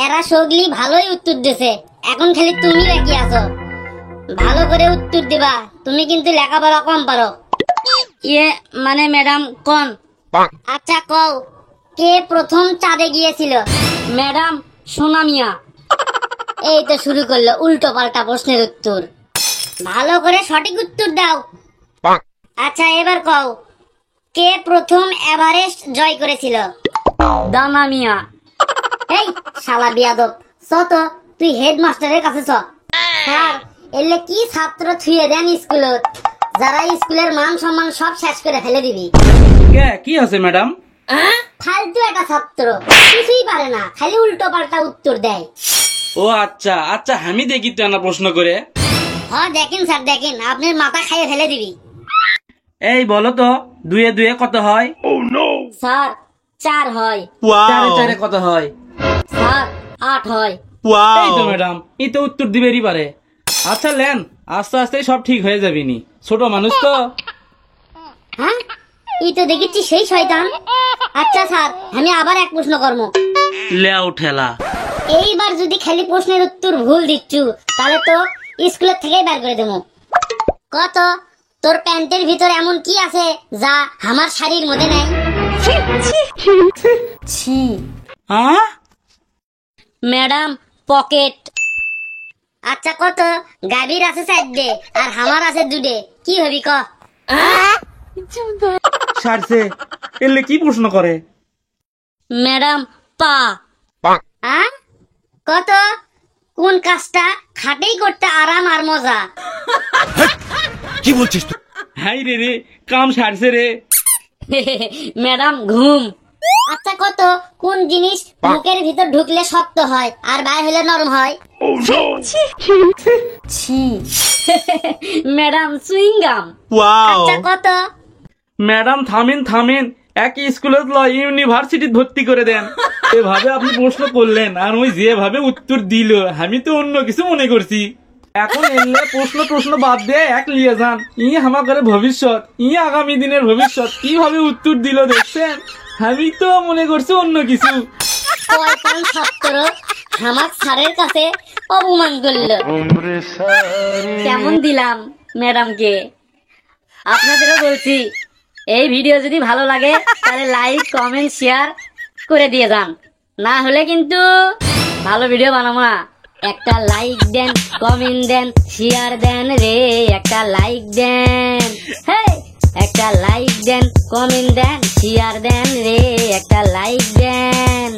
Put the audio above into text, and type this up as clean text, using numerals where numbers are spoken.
এরা সগলি ভালোই উত্তর দিছে, এখন খালি তুমি বাকি আছো। ভালো করে উত্তর দিবা, তুমি কিন্তু লেখাপড়া কম পারো। ইয়ে মানে ম্যাডাম কোন? আচ্ছা কও, কে প্রথম চাঁদে গিয়েছিল? ম্যাডাম সোনা মিয়া। এই তো শুরু করলো উল্টো পাল্টা প্রশ্নের উত্তর। ভালো করে সঠিক উত্তর দাও। আচ্ছা এবার কও, কে প্রথম এভারেস্ট জয় করেছিল? দানা মিয়া। এই শালা বিয়াদব, চ তো তুই হেডমাস্টারের কাছে চ। স্যার এলে কি ছাত্র থুয়ে দেন স্কুলত, যারা স্কুলের মান সম্মান সব শেষ করে ফেলে দিবি। কি আছে ম্যাডাম? ফালতু একটা ছাত্র, কিছুই পারে না, খালি উল্টো পাল্টা উত্তর দেয়। ও আচ্ছা আচ্ছা, আমি দেখি তো না প্রশ্ন করে। হ্যাঁ দেখেন স্যার দেখেন, আপনার মাথা খাইয়ে ফেলে দিবি। এই বলো তো, 2 এ 2 কত হয়? স্যার 4 হয়। 4 এ 4 কত হয়? স্যার 8 হয়। এই তো ম্যাডাম, এই তো উত্তর দিবেরই পারে। আচ্ছা লেন, আস্তে আস্তে সব ঠিক হয়ে যাবি নি, ছোট মানুষ তো। হ্যাঁ এই তো দেখেছি সেই শয়তান। আচ্ছা স্যার আমি আবার এক প্রশ্ন করবো। লেও ঠেলা। এইবার যদি খালি প্রশ্নের উত্তর ভুল দিচ্ছু, তাহলে তো স্কুলের থেকেই বের করে দেবো। কত তোর প্যান্টের ভিতর এমন কি আছে যা আমার শাড়ির মধ্যে নাই? ছি। Madam pocket. আচ্ছা কত গাভীর আছে 4টে আর আমার আছে 2টে, কি হবি ক? সারছে, এলে কি প্রশ্ন করে? ম্যাডাম পা। কত কোন কাজটা খাটেই করতে আরাম আর মজা? কি বলছিস তুই? হাই রে রে, কাম সারছে রে। ম্যাডাম ঘুম। আচ্ছা কত কোন জিনিস মুখের ভিতর ঢুকলে শক্ত হয় আর বাইরে হলে নরম হয়? ছি। ম্যাডাম সুইংগাম। আচ্ছা কত? ম্যাডাম থামেন থামেন, একই স্কুলে ইউনিভার্সিটি ভর্তি করে দেন। এভাবে আপনি প্রশ্ন করলেন আর ওই যেভাবে উত্তর দিল, আমি তো অন্য কিছু মনে করছি। এখন এলে প্রশ্ন বাদ দিয়ে এক লিয়ে যান। আমাদের ভবিষ্যৎ, আগামী দিনের ভবিষ্যৎ কিভাবে উত্তর দিল দেখছেন? আমি তো মনে করছি অন্য কিছু। কয়টান ছাত্র হামাক স্যারের কাছে অপমান করলো। কেমন দিলাম ম্যাডামকে? আপনাদেরও বলছি, এই ভিডিও যদি ভালো লাগে তাহলে লাইক কমেন্ট শেয়ার করে দিয়ে যান, না হলে কিন্তু ভালো ভিডিও বানাবো না। একটা লাইক দেন, কমেন্ট দেন, শেয়ার দেন রে, একটা লাইক দেন। হেই একটা লাইক দেন, কমেন্ট দেন, শেয়ার দেন রে, একটা লাইক দেন।